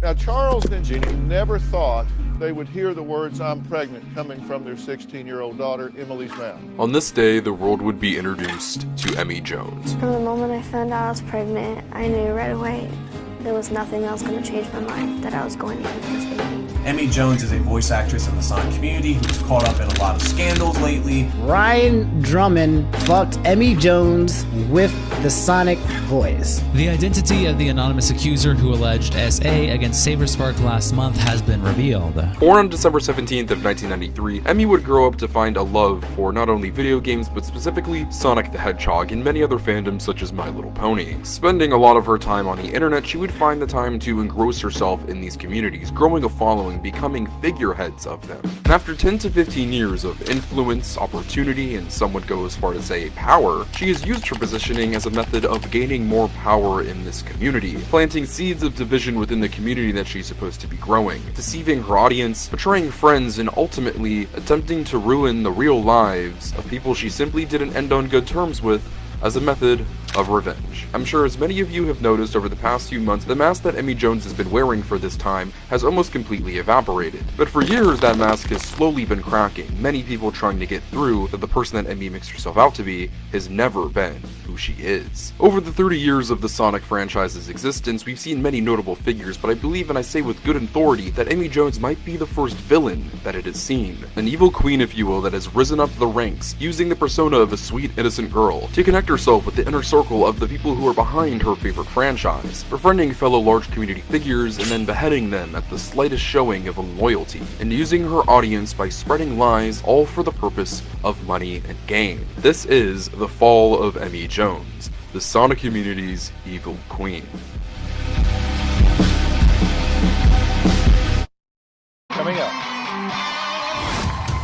Now, Charles and Jeannie never thought they would hear the words "I'm pregnant" coming from their 16-year-old daughter, Emily's mouth. On this day, the world would be introduced to Emmy Jones. From the moment I found out I was pregnant, I knew right away there was nothing else going to change my mind, that I was going to end this baby. Emmy Jones is a voice actress in the Sonic community who's caught up in a lot of scandals lately. Ryan Drummond fucked Emmy Jones with the Sonic voice. The identity of the anonymous accuser who alleged SA against Saberspark last month has been revealed. Born on December 17th of 1993, Emmy would grow up to find a love for not only video games, but specifically Sonic the Hedgehog and many other fandoms such as My Little Pony. Spending a lot of her time on the internet, she would find the time to engross herself in these communities, growing a following, becoming figureheads of them. And after 10 to 15 years of influence, opportunity, and some would go as far to say power, she has used her positioning as a method of gaining more power in this community, planting seeds of division within the community that she's supposed to be growing, deceiving her audience, betraying friends, and ultimately attempting to ruin the real lives of people she simply didn't end on good terms with as a method of revenge. I'm sure as many of you have noticed over the past few months, the mask that Emmy Jones has been wearing for this time has almost completely evaporated. But for years, that mask has slowly been cracking, many people trying to get through that the person that Emmy makes herself out to be has never been who she is. Over the 30 years of the Sonic franchise's existence, we've seen many notable figures, but I believe, and I say with good authority, that Emmy Jones might be the first villain that it has seen. An evil queen, if you will, that has risen up the ranks, using the persona of a sweet, innocent girl to connect herself with the inner circle of the people who are behind her favorite franchise, befriending fellow large community figures and then beheading them at the slightest showing of loyalty, and using her audience by spreading lies, all for the purpose of money and gain. This is the fall of Emmy Jones, the Sonic community's evil queen. Coming up.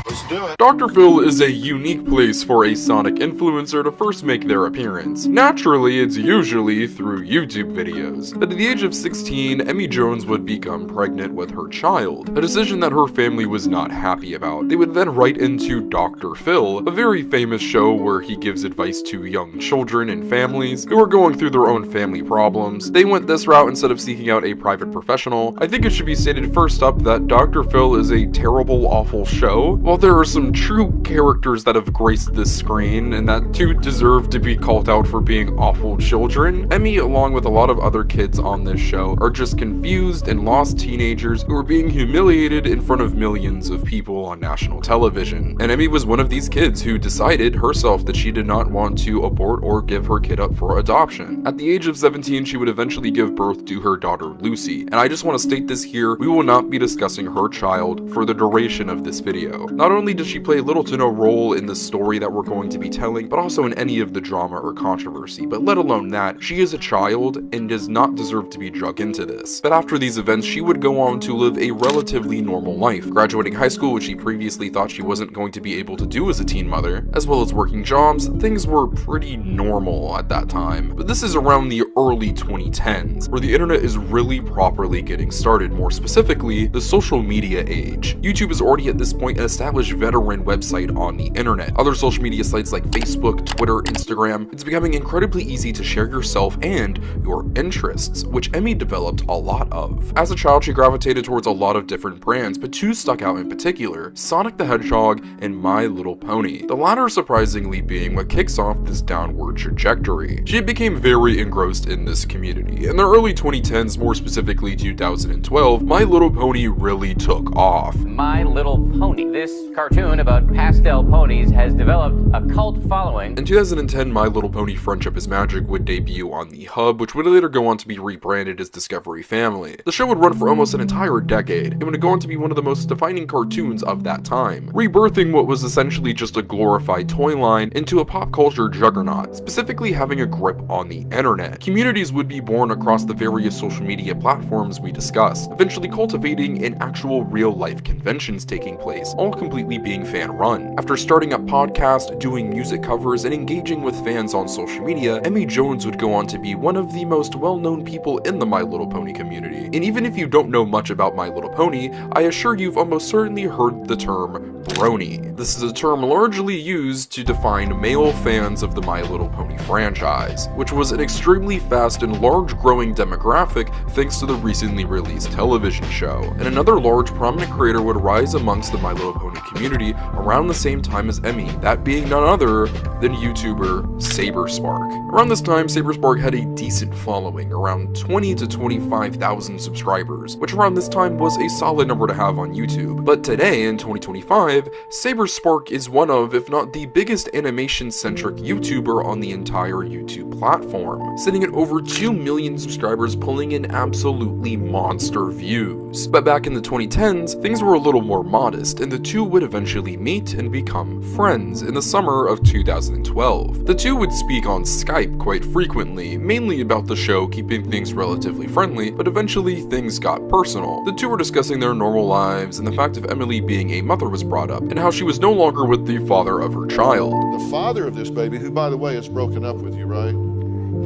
Let's do it. Dr. Phil is a unique place for a Sonic influencer to first make their appearance. Naturally, it's usually through YouTube videos. But at the age of 16, Emmy Jones would become pregnant with her child, a decision that her family was not happy about. They would then write into Dr. Phil, a very famous show where he gives advice to young children and families who are going through their own family problems. They went this route instead of seeking out a private professional. I think it should be stated first up that Dr. Phil is a terrible, awful show. While there are some true characters that have graced this screen, and that too deserve to be called out for being awful children, Emmy, along with a lot of other kids on this show, are just confused and lost teenagers who are being humiliated in front of millions of people on national television. And Emmy was one of these kids who decided herself that she did not want to abort or give her kid up for adoption. At the age of 17, she would eventually give birth to her daughter Lucy, and I just want to state this here, we will not be discussing her child for the duration of this video. Not only does she play little to no role in the story that we're going to be telling, but also in any of the drama or controversy, but let alone that, she is a child and does not deserve to be drug into this. But after these events, she would go on to live a relatively normal life, graduating high school, which she previously thought she wasn't going to be able to do as a teen mother, as well as working jobs. Things were pretty normal at that time. But this is around the early 2010s, where the internet is really properly getting started, more specifically, the social media age. YouTube is already at this point an established veteran website on the internet. Other social media sites like Facebook, Twitter, Instagram, it's becoming incredibly easy to share yourself and your interests, which Emmy developed a lot of. As a child, she gravitated towards a lot of different brands, but two stuck out in particular: Sonic the Hedgehog and My Little Pony. The latter surprisingly being what kicks off this downward trajectory. She became very engrossed in this community. In the early 2010s, more specifically 2012, My Little Pony really took off. My Little Pony. This cartoon about pastel ponies has developed a cult following. In 2010, My Little Pony Friendship is Magic would debut on the Hub, which would later go on to be rebranded as Discovery Family. The show would run for almost an entire decade, and would go on to be one of the most defining cartoons of that time, rebirthing what was essentially just a glorified toy line into a pop culture juggernaut, specifically having a grip on the internet. Communities would be born across the various social media platforms we discussed, eventually cultivating in actual real-life conventions taking place, all completely completely being fan-run. After starting up podcasts, doing music covers, and engaging with fans on social media, Emmy Jones would go on to be one of the most well-known people in the My Little Pony community. And even if you don't know much about My Little Pony, I assure you've almost certainly heard the term brony. This is a term largely used to define male fans of the My Little Pony franchise, which was an extremely fast and large growing demographic thanks to the recently released television show. And another large prominent creator would rise amongst the My Little Pony community around the same time as Emmy, that being none other than YouTuber SaberSpark. Around this time, SaberSpark had a decent following, around 20 to 25,000 subscribers, which around this time was a solid number to have on YouTube. But today, in 2025, SaberSpark is one of, if not the biggest animation-centric YouTuber on the entire YouTube platform, sitting at over 2 million subscribers, pulling in absolutely monster views. But back in the 2010s, things were a little more modest, and the two would eventually meet and become friends in the summer of 2012. The two would speak on Skype quite frequently, mainly about the show, keeping things relatively friendly, but eventually things got personal. The two were discussing their normal lives, and the fact of Emily being a mother was brought up, and how she was no longer with the father of her child. The father of this baby, who by the way is broken up with you, right?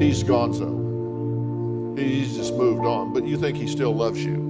He's gonzo. He's just moved on, but you think he still loves you.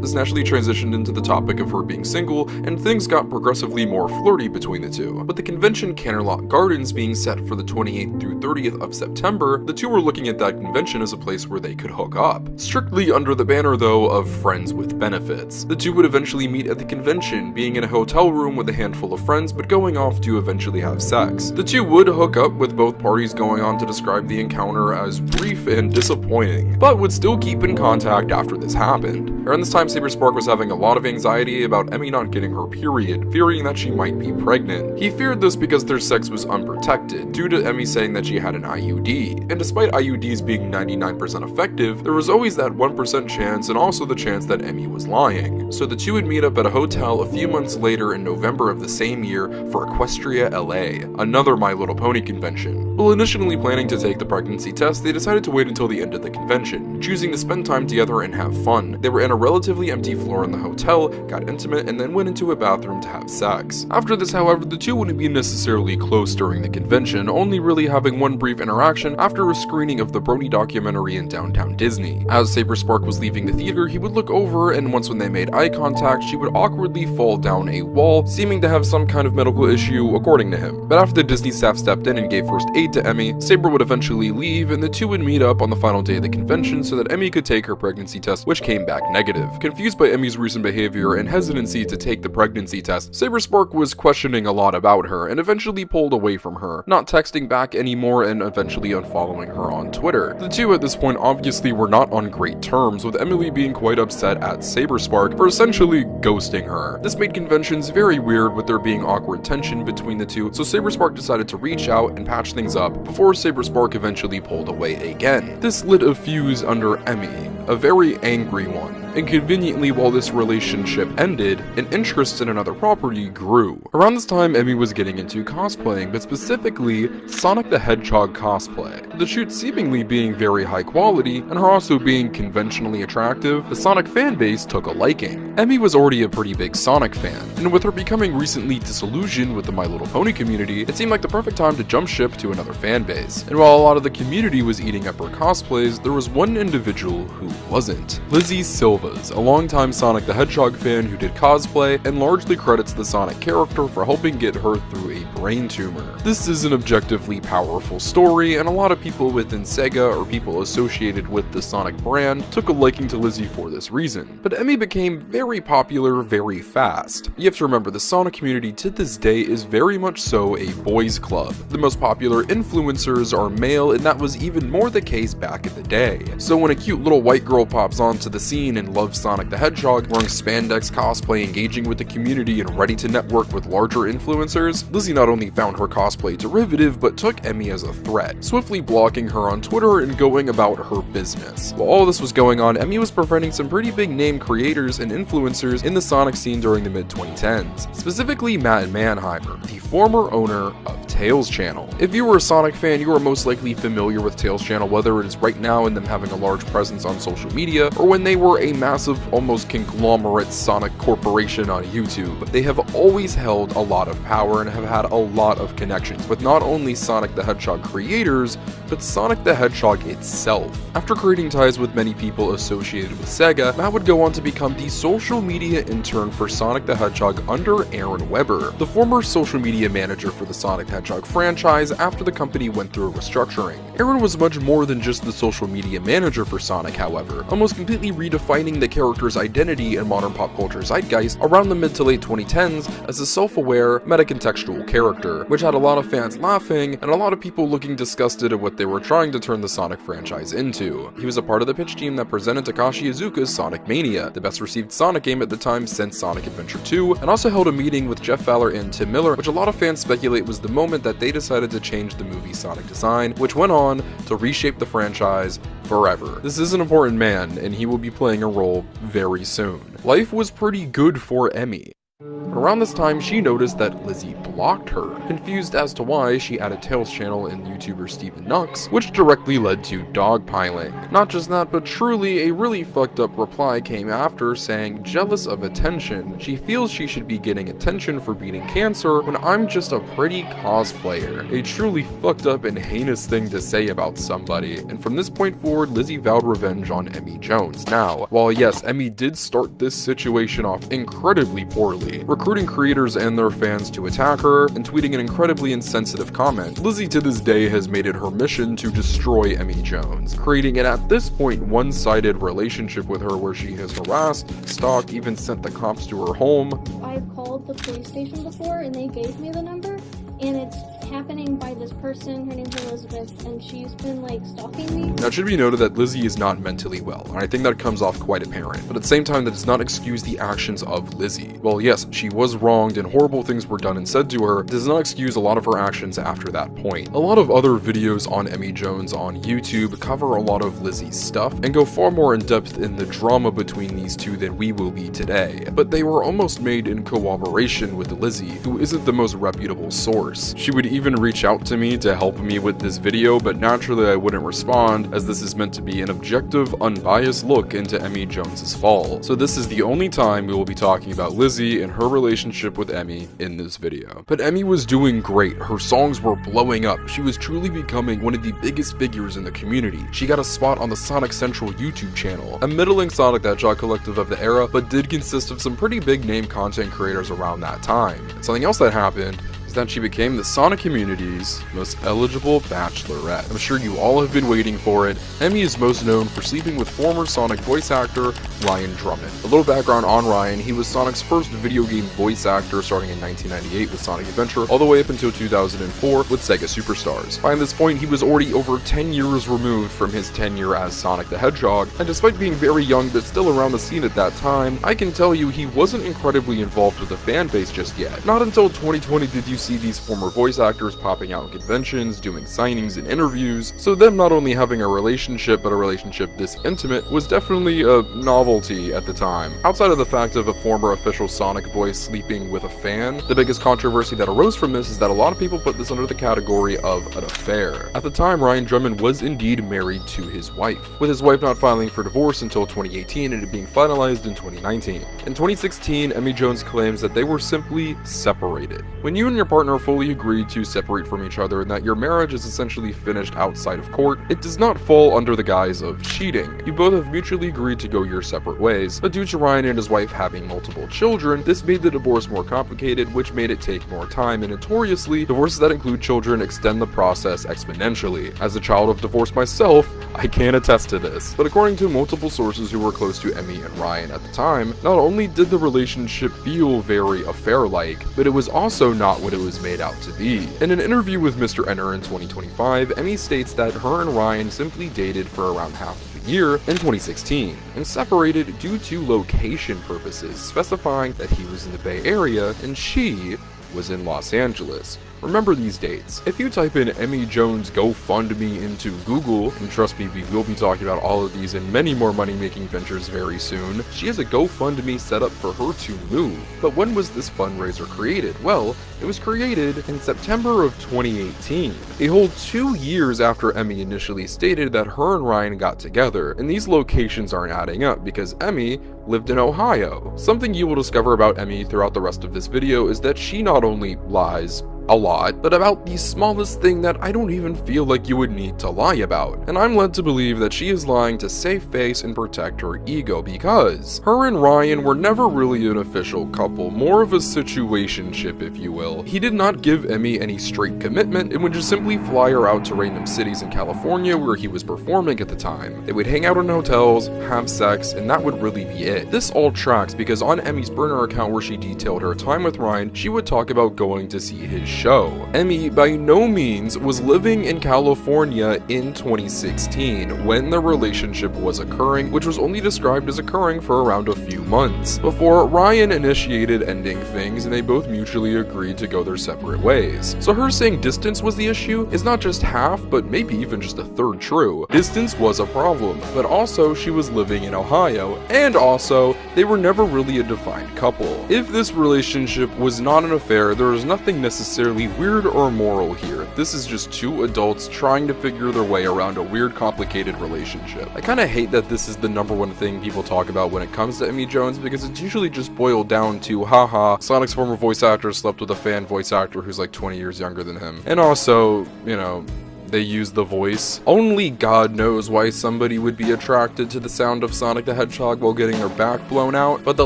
This naturally transitioned into the topic of her being single, and things got progressively more flirty between the two. But the convention Canterlot Gardens being set for the 28th through 30th of September, the two were looking at that convention as a place where they could hook up. Strictly under the banner, though, of friends with benefits. The two would eventually meet at the convention, being in a hotel room with a handful of friends, but going off to eventually have sex. The two would hook up, with both parties going on to describe the encounter as brief and disappointing, but would still keep in contact after this happened. Around this time, SaberSpark was having a lot of anxiety about Emmy not getting her period, fearing that she might be pregnant. He feared this because their sex was unprotected, due to Emmy saying that she had an IUD. And despite IUDs being 99% effective, there was always that 1% chance, and also the chance that Emmy was lying. So the two would meet up at a hotel a few months later in November of the same year for Equestria LA, another My Little Pony convention. While initially planning to take the pregnancy test, they decided to wait until the end of the convention, choosing to spend time together and have fun. They were in a relatively empty floor in the hotel, got intimate, and then went into a bathroom to have sex. After this, however, the two wouldn't be necessarily close during the convention, only really having one brief interaction after a screening of the Brony documentary in downtown Disney. As SaberSpark was leaving the theater, he would look over, and once when they made eye contact, she would awkwardly fall down a wall, seeming to have some kind of medical issue, according to him. But after the Disney staff stepped in and gave first aid to Emmy, Saber would eventually leave, and the two would meet up on the final day of the convention so that Emmy could take her pregnancy test, which came back negative. Confused by Emmy's recent behavior and hesitancy to take the pregnancy test, SaberSpark was questioning a lot about her and eventually pulled away from her, not texting back anymore and eventually unfollowing her on Twitter. The two at this point obviously were not on great terms, with Emily being quite upset at SaberSpark for essentially ghosting her. This made conventions very weird, with there being awkward tension between the two, so SaberSpark decided to reach out and patch things up before SaberSpark eventually pulled away again. This lit a fuse under Emmy, a very angry one. And conveniently, while this relationship ended, an interest in another property grew. Around this time, Emmy was getting into cosplaying, but specifically Sonic the Hedgehog cosplay. The shoot seemingly being very high quality, and her also being conventionally attractive, the Sonic fanbase took a liking. Emmy was already a pretty big Sonic fan, and with her becoming recently disillusioned with the My Little Pony community, it seemed like the perfect time to jump ship to another fanbase. And while a lot of the community was eating up her cosplays, there was one individual who wasn't. Lizzie Silva, a longtime Sonic the Hedgehog fan who did cosplay and largely credits the Sonic character for helping get her through a brain tumor. This is an objectively powerful story, and a lot of people within Sega or people associated with the Sonic brand took a liking to Lizzie for this reason. But Emmy became very popular very fast. You have to remember, the Sonic community to this day is very much so a boys club. The most popular influencers are male, and that was even more the case back in the day. So when a cute little white girl pops onto the scene and loves Sonic the Hedgehog, wearing spandex cosplay, engaging with the community, and ready to network with larger influencers, Lizzie not only found her cosplay derivative, but took Emmy as a threat, swiftly blocking her on Twitter and going about her business. While all this was going on, Emmy was befriending some pretty big name creators and influencers in the Sonic scene during the mid-2010s, specifically Matt Mannheimer, the former owner of Tails Channel. If you were a Sonic fan, you are most likely familiar with Tails Channel, whether it is right now in them having a large presence on social media, or when they were a massive, almost conglomerate Sonic corporation on YouTube. They have always held a lot of power and have had a lot of connections with not only Sonic the Hedgehog creators, but Sonic the Hedgehog itself. After creating ties with many people associated with Sega, Matt would go on to become the social media intern for Sonic the Hedgehog under Aaron Weber, the former social media manager for the Sonic the Hedgehog franchise after the company went through a restructuring. Aaron was much more than just the social media manager for Sonic, however, almost completely redefining the character's identity in modern pop culture zeitgeist around the mid to late 2010s as a self-aware, meta-contextual character, which had a lot of fans laughing and a lot of people looking disgusted at what they were trying to turn the Sonic franchise into. He was a part of the pitch team that presented Takashi Iizuka's Sonic Mania, the best received Sonic game at the time since Sonic Adventure 2, and also held a meeting with Jeff Fowler and Tim Miller, which a lot of fans speculate was the moment that they decided to change the movie Sonic design, which went on to reshape the franchise forever. This is an important man, and he will be playing a role very soon. Life was pretty good for Emmy. Around this time, she noticed that Lizzie blocked her, confused as to why she added Tails Channel and YouTuber Steven Nux, which directly led to dogpiling. Not just that, but truly a really fucked up reply came after saying, jealous of attention, she feels she should be getting attention for beating cancer when I'm just a pretty cosplayer. A truly fucked up and heinous thing to say about somebody, and from this point forward, Lizzie vowed revenge on Emmy Jones. Now, while yes, Emmy did start this situation off incredibly poorly, recruiting creators and their fans to attack her, and tweeting an incredibly insensitive comment, Lizzie to this day has made it her mission to destroy Emmy Jones, creating an at this point one-sided relationship with her where she has harassed, stalked, even sent the cops to her home. I've called the police station before and they gave me the number, and it's happening by this person. Her name's Elizabeth, and she's been like stalking me. Now it should be noted that Lizzie is not mentally well, and I think that comes off quite apparent, but at the same time that does not excuse the actions of Lizzie. Well, yes, she was wronged and horrible things were done and said to her, it does not excuse a lot of her actions after that point. A lot of other videos on Emmy Jones on YouTube cover a lot of Lizzie's stuff and go far more in depth in the drama between these two than we will be today, but they were almost made in cooperation with Lizzie, who isn't the most reputable source. She would even reach out to me to help me with this video, but naturally I wouldn't respond, as this is meant to be an objective, unbiased look into Emmy Jones's fall. So this is the only time we will be talking about Lizzie and her relationship with Emmy in this video. But Emmy was doing great, her songs were blowing up, she was truly becoming one of the biggest figures in the community. She got a spot on the Sonic Central YouTube channel, a middling Sonic the Hedgehog collective of the era, but did consist of some pretty big name content creators around that time. Something else that happened that she became the Sonic community's most eligible bachelorette. I'm sure you all have been waiting for it. Emmy is most known for sleeping with former Sonic voice actor Ryan Drummond. A little background on Ryan, he was Sonic's first video game voice actor starting in 1998 with Sonic Adventure all the way up until 2004 with Sega Superstars. By this point, he was already over 10 years removed from his tenure as Sonic the Hedgehog, and despite being very young but still around the scene at that time, I can tell you he wasn't incredibly involved with the fan base just yet. Not until 2020 did you see these former voice actors popping out at conventions, doing signings and interviews, so them not only having a relationship, but a relationship this intimate was definitely a novelty at the time. Outside of the fact of a former official Sonic voice sleeping with a fan, the biggest controversy that arose from this is that a lot of people put this under the category of an affair. At the time, Ryan Drummond was indeed married to his wife, with his wife not filing for divorce until 2018 and it being finalized in 2019. In 2016, Emmy Jones claims that they were simply separated. When you and your partner fully agree to separate from each other and that your marriage is essentially finished outside of court, it does not fall under the guise of cheating. You both have mutually agreed to go your separate ways, but due to Ryan and his wife having multiple children, this made the divorce more complicated, which made it take more time, and notoriously, divorces that include children extend the process exponentially. As a child of divorce myself, I can attest to this. But according to multiple sources who were close to Emmy and Ryan at the time, not only did the relationship feel very affair-like, but it was also not what it was made out to be. In an interview with Mr. Enter in 2025, Emmy states that her and Ryan simply dated for around half of a year in 2016, and separated due to location purposes, specifying that he was in the Bay Area and she was in Los Angeles. Remember these dates. If you type in Emmy Jones GoFundMe into Google, and trust me, we will be talking about all of these and many more money-making ventures very soon, she has a GoFundMe set up for her to move. But when was this fundraiser created? Well, it was created in September of 2018, a whole 2 years after Emmy initially stated that her and Ryan got together, and these locations aren't adding up because Emmy lived in Ohio. Something you will discover about Emmy throughout the rest of this video is that she not only lies a lot, but about the smallest thing that I don't even feel like you would need to lie about. And I'm led to believe that she is lying to save face and protect her ego because her and Ryan were never really an official couple, more of a situationship, if you will. He did not give Emmy any straight commitment and would just simply fly her out to random cities in California where he was performing at the time. They would hang out in hotels, have sex, and that would really be it. This all tracks because on Emmy's burner account where she detailed her time with Ryan, she would talk about going to see his show. Emmy by no means was living in California in 2016 when the relationship was occurring, which was only described as occurring for around a few months, before Ryan initiated ending things and they both mutually agreed to go their separate ways. So her saying distance was the issue is not just half, but maybe even just a third true. Distance was a problem, but also she was living in Ohio, and also they were never really a defined couple. If this relationship was not an affair, there is nothing necessarily weird or immoral here. This is just two adults trying to figure their way around a weird, complicated relationship. I kinda hate that this is the #1 thing people talk about when it comes to Emmy Jones because it's usually just boiled down to, haha, Sonic's former voice actor slept with a fan voice actor who's like 20 years younger than him. And also, you know, they use the voice. Only God knows why somebody would be attracted to the sound of Sonic the Hedgehog while getting their back blown out, but the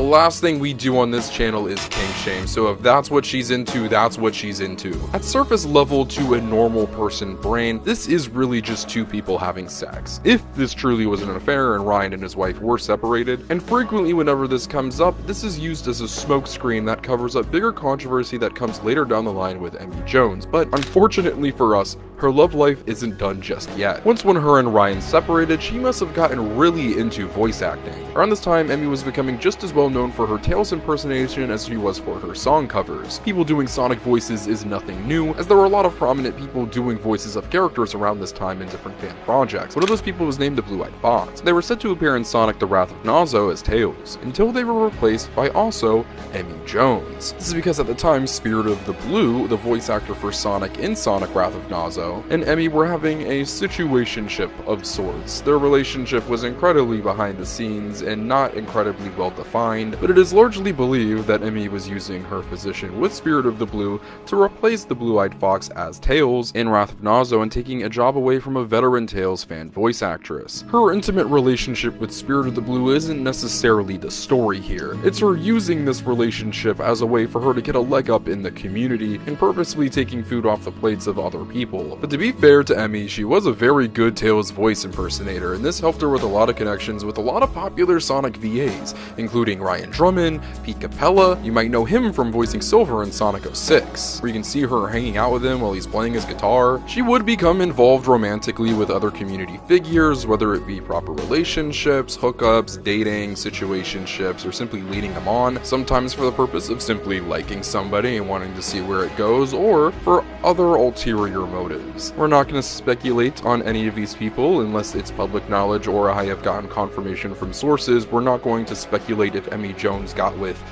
last thing we do on this channel is kink shame, so if that's what she's into, that's what she's into. At surface level to a normal person brain, this is really just two people having sex. If this truly was an affair and Ryan and his wife were separated, and frequently whenever this comes up, this is used as a smokescreen that covers up bigger controversy that comes later down the line with Emmy Jones, but unfortunately for us, her love life isn't done just yet. Once when her and Ryan separated, she must have gotten really into voice acting. Around this time, Emmy was becoming just as well known for her Tails impersonation as she was for her song covers. People doing Sonic voices is nothing new, as there were a lot of prominent people doing voices of characters around this time in different fan projects. One of those people was named the Blue-Eyed Fox. They were set to appear in Sonic the Wrath of Nazo as Tails, until they were replaced by also Emmy Jones. This is because at the time, Spirit of the Blue, the voice actor for Sonic in Sonic Wrath of Nazo, and Emmy were having a situationship of sorts. Their relationship was incredibly behind the scenes and not incredibly well defined, but it is largely believed that Emmy was using her position with Spirit of the Blue to replace the Blue-Eyed Fox as Tails in Wrath of Nazo and taking a job away from a veteran Tails fan voice actress. Her intimate relationship with Spirit of the Blue isn't necessarily the story here. It's her using this relationship as a way for her to get a leg up in the community and purposefully taking food off the plates of other people. But to be fair to Emmy, she was a very good Tails voice impersonator, and this helped her with a lot of connections with a lot of popular Sonic VAs, including Ryan Drummond, Pete Capella. You might know him from voicing Silver in Sonic 06, where you can see her hanging out with him while he's playing his guitar. She would become involved romantically with other community figures, whether it be proper relationships, hookups, dating, situationships, or simply leading them on, sometimes for the purpose of simply liking somebody and wanting to see where it goes, or for other ulterior motives. We're not going to speculate on any of these people unless it's public knowledge or I have gotten confirmation from sources. We're not going to speculate if Emmy Jones got with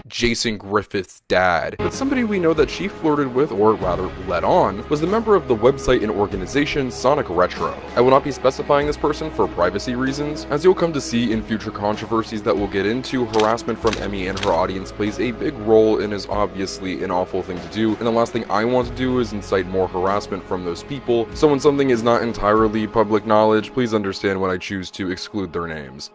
Jason Griffith's dad, but somebody we know that she flirted with, or rather led on, was the member of the website and organization Sonic Retro. I will not be specifying this person for privacy reasons. As you'll come to see in future controversies that we'll get into, harassment from Emmy and her audience plays a big role and is obviously an awful thing to do, and the last thing I want to do is incite more harassment from those people. So when something is not entirely public knowledge, please understand when I choose to exclude their names.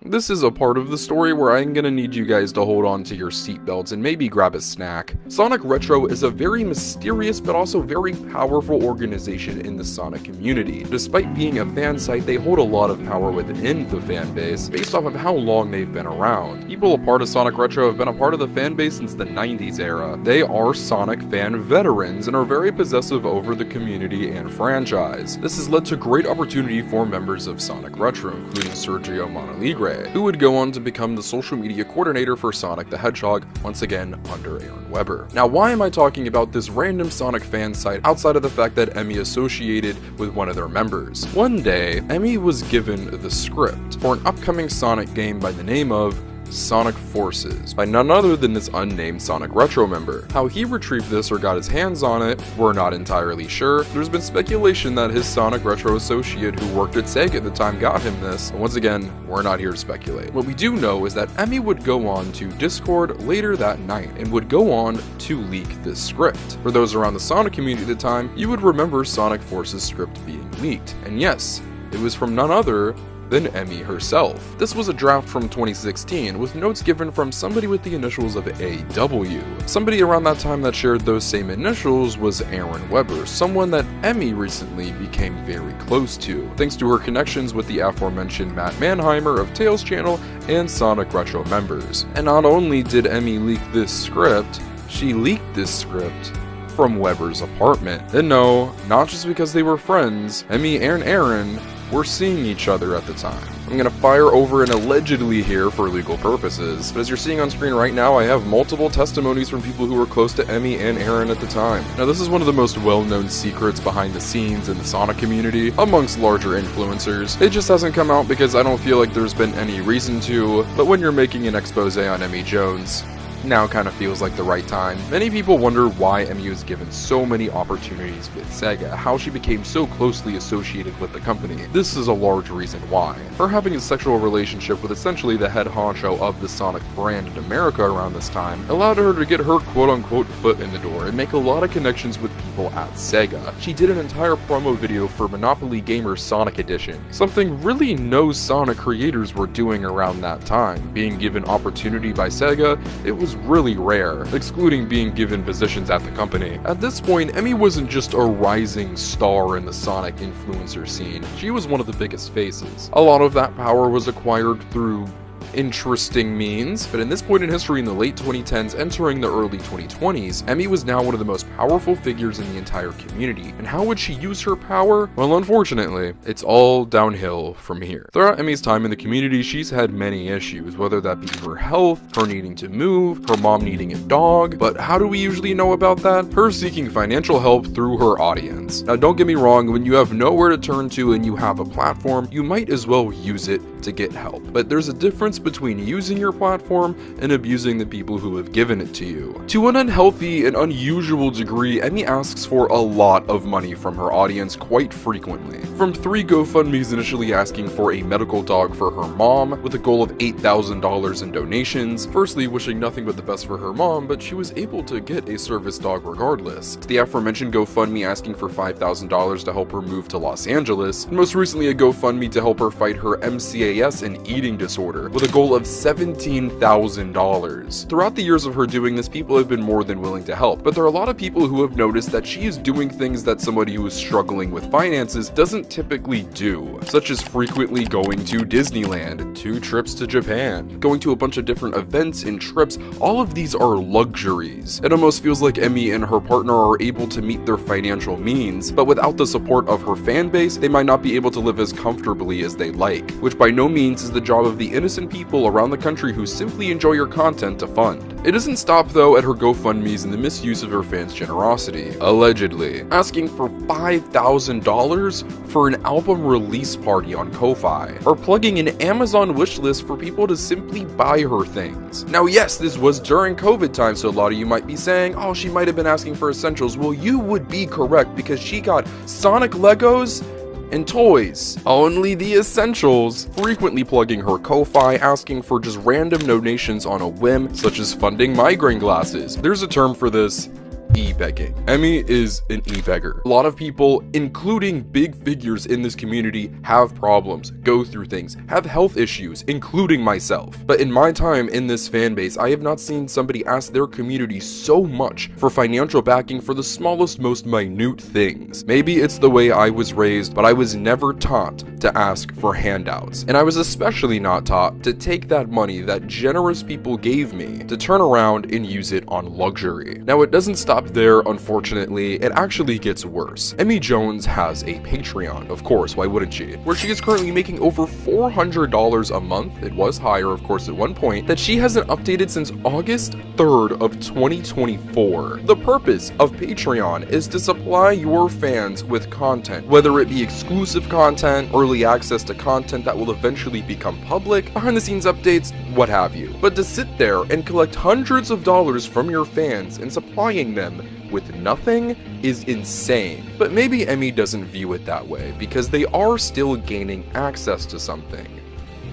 This is a part of the story where I'm gonna need you guys to hold on to your seatbelts and maybe grab a snack. Sonic Retro is a very mysterious but also very powerful organization in the Sonic community. Despite being a fan site, they hold a lot of power within the fan base based off of how long they've been around. People a part of Sonic Retro have been a part of the fan base since the 90s era. They are Sonic fan veterans and are very possessive over the community and franchise. This has led to great opportunity for members of Sonic Retro, including Sergio Monaligre, Desiree, who would go on to become the social media coordinator for Sonic the Hedgehog, once again under Aaron Webber. Now, why am I talking about this random Sonic fan site outside of the fact that Emmy associated with one of their members? One day, Emmy was given the script for an upcoming Sonic game by the name of Sonic Forces by none other than this unnamed Sonic Retro member. How he retrieved this or got his hands on it, we're not entirely sure. There's been speculation that his Sonic Retro associate who worked at Sega at the time got him this, but once again, we're not here to speculate. What we do know is that Emmy would go on to Discord later that night and would go on to leak this script. For those around the Sonic community at the time, you would remember Sonic Forces script being leaked. And yes, it was from none other than Emmy herself. This was a draft from 2016 with notes given from somebody with the initials of AW. Somebody around that time that shared those same initials was Aaron Webber, someone that Emmy recently became very close to, thanks to her connections with the aforementioned Matt Mannheimer of Tales Channel and Sonic Retro members. And not only did Emmy leak this script, she leaked this script from Webber's apartment. And no, not just because they were friends, Emmy and Aaron were seeing each other at the time. I'm gonna fire over an allegedly here for legal purposes, but as you're seeing on screen right now, I have multiple testimonies from people who were close to Emmy and Aaron at the time. Now, this is one of the most well-known secrets behind the scenes in the Sonic community amongst larger influencers. It just hasn't come out because I don't feel like there's been any reason to, but when you're making an expose on Emmy Jones, now kind of feels like the right time. Many people wonder why Emmy was given so many opportunities with Sega, how she became so closely associated with the company. This is a large reason why. Her having a sexual relationship with essentially the head honcho of the Sonic brand in America around this time allowed her to get her quote-unquote foot in the door and make a lot of connections with people at Sega. She did an entire promo video for Monopoly Gamer's Sonic Edition, something really no Sonic creators were doing around that time. Being given opportunity by Sega, it was really rare, excluding being given positions at the company. At this point, Emmy wasn't just a rising star in the Sonic influencer scene, she was one of the biggest faces. A lot of that power was acquired through interesting means, but in this point in history in the late 2010s entering the early 2020s, Emmy was now one of the most powerful figures in the entire community. And how would she use her power? Well, unfortunately, it's all downhill from here. Throughout Emmy's time in the community, she's had many issues, whether that be her health, her needing to move, her mom needing a dog, but how do we usually know about that? Her seeking financial help through her audience. Now, don't get me wrong, when you have nowhere to turn to and you have a platform, you might as well use it to get help. But there's a difference between using your platform and abusing the people who have given it to you. To an unhealthy and unusual degree, Emmy asks for a lot of money from her audience quite frequently. From 3 GoFundMes initially asking for a medical dog for her mom, with a goal of $8,000 in donations, firstly wishing nothing but the best for her mom, but she was able to get a service dog regardless. To the aforementioned GoFundMe asking for $5,000 to help her move to Los Angeles, and most recently a GoFundMe to help her fight her MCAS and eating disorder, with a goal of $17,000. Throughout the years of her doing this, people have been more than willing to help, but there are a lot of people who have noticed that she is doing things that somebody who is struggling with finances doesn't typically do, such as frequently going to Disneyland, 2 trips to Japan, going to a bunch of different events and trips. All of these are luxuries. It almost feels like Emmy and her partner are able to meet their financial means, but without the support of her fan base, they might not be able to live as comfortably as they like, which by no means is the job of the innocent people around the country who simply enjoy your content to fund. It doesn't stop though at her GoFundMes and the misuse of her fans' generosity, allegedly asking for $5,000 for an album release party on Ko-Fi, or plugging an Amazon wishlist for people to simply buy her things. Now yes, this was during COVID time, so a lot of you might be saying, oh, she might have been asking for essentials. Well, you would be correct, because she got Sonic Legos and toys, only the essentials, frequently plugging her Ko-Fi, asking for just random donations on a whim, such as funding migraine glasses. There's a term for this: e-begging. Emmy is an e-beggar. A lot of people, including big figures in this community, have problems, go through things, have health issues, including myself. But in my time in this fan base, I have not seen somebody ask their community so much for financial backing for the smallest, most minute things. Maybe it's the way I was raised, but I was never taught to ask for handouts. And I was especially not taught to take that money that generous people gave me to turn around and use it on luxury. Now, it doesn't stop stop there, unfortunately. It actually gets worse. Emmy Jones has a Patreon, of course, why wouldn't she? Where she is currently making over $400 a month. It was higher, of course, at one point, that she hasn't updated since August 3rd of 2024. The purpose of Patreon is to supply your fans with content, whether it be exclusive content, early access to content that will eventually become public, behind the scenes updates, what have you. But to sit there and collect hundreds of dollars from your fans and supplying them with nothing is insane. But maybe Emmy doesn't view it that way, because they are still gaining access to something.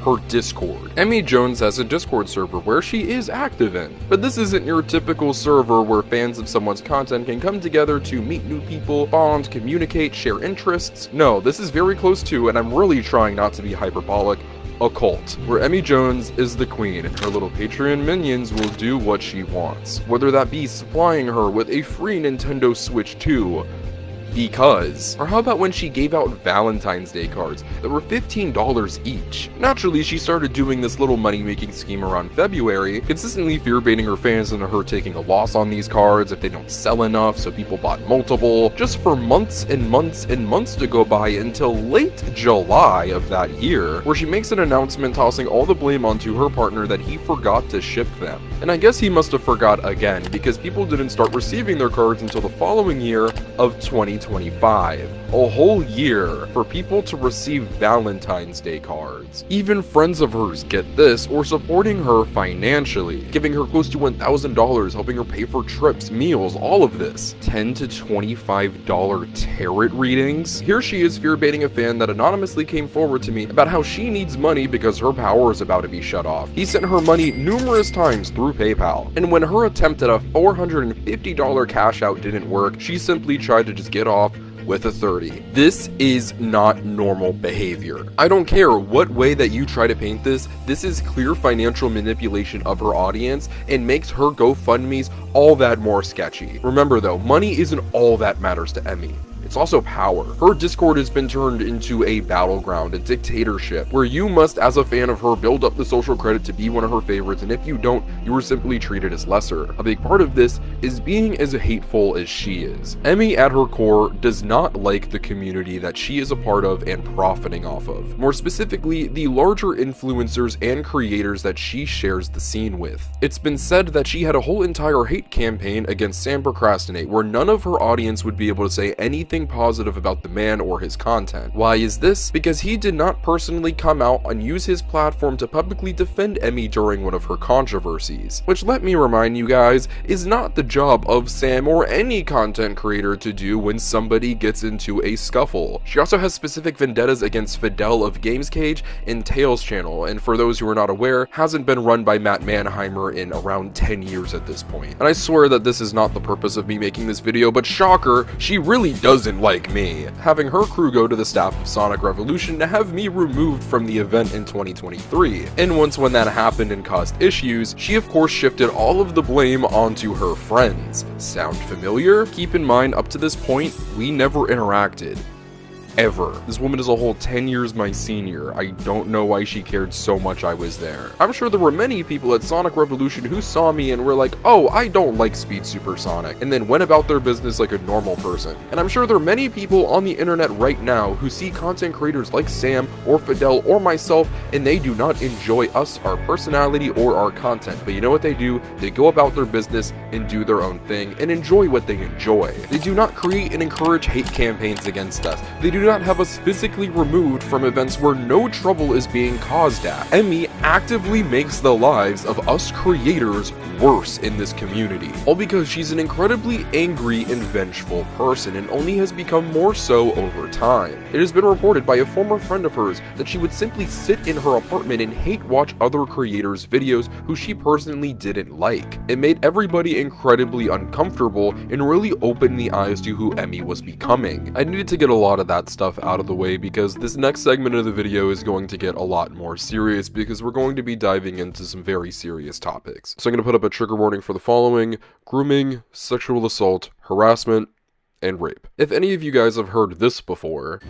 Her Discord. Emmy Jones has a Discord server where she is active in, but this isn't your typical server where fans of someone's content can come together to meet new people, bond, communicate, share interests. No, this is very close to, and I'm really trying not to be hyperbolic, a cult, where Emmy Jones is the queen and her little Patreon minions will do what she wants, whether that be supplying her with a free Nintendo Switch 2, because. Or how about when she gave out Valentine's Day cards that were $15 each? Naturally, she started doing this little money-making scheme around February, consistently fear-baiting her fans into her taking a loss on these cards if they don't sell enough, so people bought multiple, just for months and months and months to go by until late July of that year, where she makes an announcement tossing all the blame onto her partner that he forgot to ship them. And I guess he must have forgot again, because people didn't start receiving their cards until the following year of 2025. A whole year for people to receive Valentine's Day cards. Even friends of hers, get this, or supporting her financially, giving her close to $1,000, helping her pay for trips, meals, all of this. $10 to $25 tarot readings? Here she is fear-baiting a fan that anonymously came forward to me about how she needs money because her power is about to be shut off. He sent her money numerous times through PayPal, and when her attempt at a $450 cash out didn't work, she simply tried to just get off with a 30. This is not normal behavior. I don't care what way that you try to paint this, this is clear financial manipulation of her audience and makes her GoFundMes all that more sketchy. Remember though, money isn't all that matters to Emmy. It's also power. Her Discord has been turned into a battleground, a dictatorship, where you must, as a fan of her, build up the social credit to be one of her favorites, and if you don't, you are simply treated as lesser. A big part of this is being as hateful as she is. Emmy, at her core, does not like the community that she is a part of and profiting off of. More specifically, the larger influencers and creators that she shares the scene with. It's been said that she had a whole entire hate campaign against Sam Procrastinate, where none of her audience would be able to say anything positive about the man or his content. Why is this? Because he did not personally come out and use his platform to publicly defend Emmy during one of her controversies, which, let me remind you guys, is not the job of Sam or any content creator to do when somebody gets into a scuffle. She also has specific vendettas against Fidel of GamesCage and Tails channel, and for those who are not aware, hasn't been run by Matt Manheimer in around 10 years at this point. And I swear that this is not the purpose of me making this video, but shocker, she really doesn't like me, having her crew go to the staff of Sonic Revolution to have me removed from the event in 2023. And once when that happened and caused issues, she of course shifted all of the blame onto her friends. Sound familiar? Keep in mind, up to this point, we never interacted. Ever. This woman is a whole 10 years my senior. I don't know why she cared so much I was there. I'm sure there were many people at Sonic Revolution who saw me and were like, oh, I don't like Speed Supersonic, and then went about their business like a normal person. And I'm sure there are many people on the internet right now who see content creators like Sam or Fidel or myself, and they do not enjoy us, our personality, or our content. But you know what they do? They go about their business and do their own thing and enjoy what they enjoy. They do not create and encourage hate campaigns against us. They do not have us physically removed from events where no trouble is being caused at. Emmy actively makes the lives of us creators worse in this community, all because she's an incredibly angry and vengeful person, and only has become more so over time. It has been reported by a former friend of hers that she would simply sit in her apartment and hate watch other creators' videos who she personally didn't like. It made everybody incredibly uncomfortable and really opened the eyes to who Emmy was becoming. I needed to get a lot of that stuff out of the way because this next segment of the video is going to get a lot more serious, because we're going to be diving into some very serious topics. So I'm going to put up a trigger warning for the following: grooming, sexual assault, harassment, and rape. If any of you guys have heard this before,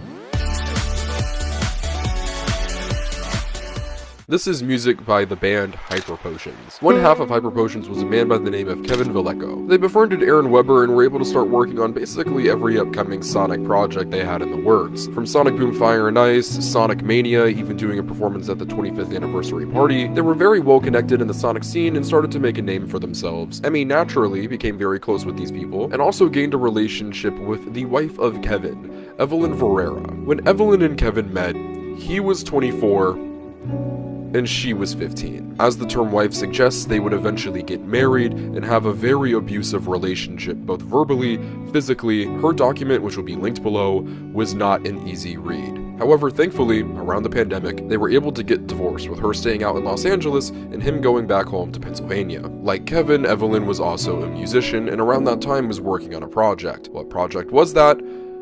This is music by the band Hyper Potions. One half of Hyper Potions was a man by the name of Kevin Vallejo. They befriended Aaron Weber and were able to start working on basically every upcoming Sonic project they had in the works. From Sonic Boom Fire and Ice, Sonic Mania, even doing a performance at the 25th anniversary party, they were very well connected in the Sonic scene and started to make a name for themselves. Emmy naturally became very close with these people, and also gained a relationship with the wife of Kevin, Evelyn Ferreira. When Evelyn and Kevin met, he was 24, and she was 15. As the term wife suggests, they would eventually get married and have a very abusive relationship, both verbally, physically. Her document, which will be linked below, was not an easy read. However, thankfully, around the pandemic, they were able to get divorced, with her staying out in Los Angeles and him going back home to Pennsylvania. Like Kevin, Evelyn was also a musician, and around that time was working on a project. What project was that?